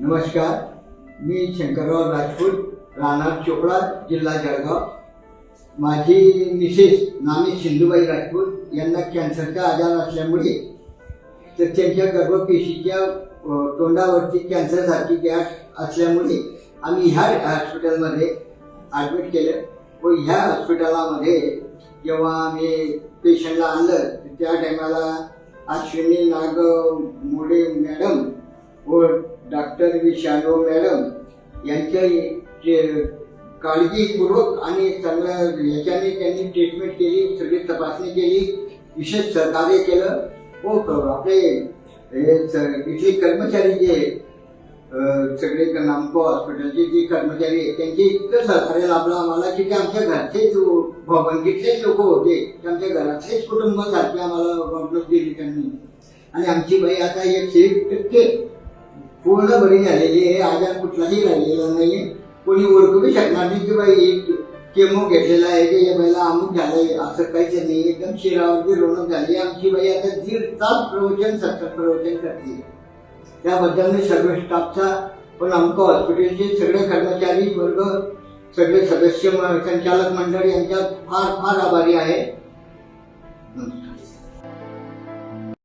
नमस्कार, मी शंकरराव राजपूत, राहणार चोपडा, जिल्हा जळगाव. माझी मिसेस नामी सिंधुबाई राजपूत यांना कॅन्सरचा आजार असल्यामुळे तर त्यांच्या गर्भपेशीच्या तोंडावरती कॅन्सरसारखी गॅस असल्यामुळे आम्ही ह्या हॉस्पिटलमध्ये ॲडमिट केलं. व ह्या हॉस्पिटलामध्ये जेव्हा आम्ही पेशंटला आणलं त्या टायमाला अश्विनी नागमोडे मॅडम व डॉक्टर विशालो मॅडम यांच्या काळजीपूर्वक आणि चांगल्या याच्याने त्यांनी ट्रीटमेंट केली, सगळी तपासणी केली, विशेष सहकार्य केलं. व आपले इथले कर्मचारी जे सगळे नामको हॉस्पिटलचे जे कर्मचारी आहेत त्यांचे इतकं सहकार्य लाभलं आम्हाला की ते आमच्या घरचे भवनगीतलेच लोक होते, ते आमच्या घरातलेच कुटुंबासारखे आम्हाला वागणूक दिली त्यांनी. आणि आमची बाई आता 100% पूर्ण बरी झालेली आहे, आजार कुठलाही राहिलेला नाही. कोणी ओळखू शकणार नाही की बाई केमो घेतलेला आहे की या बाईला अमुक झालंय, असं काहीच नाही. एकदम शिरावरती रोनक झाली. आमची बाई आता 1.5 तास प्रवचन, सतत प्रवचन करते. त्याबद्दल मी सर्व स्टाफचा पण आमच्या हॉस्पिटलचे सगळे कर्मचारी वर्ग, सगळे सदस्य, संचालक मंडळ यांच्या फार फार आभारी आहे.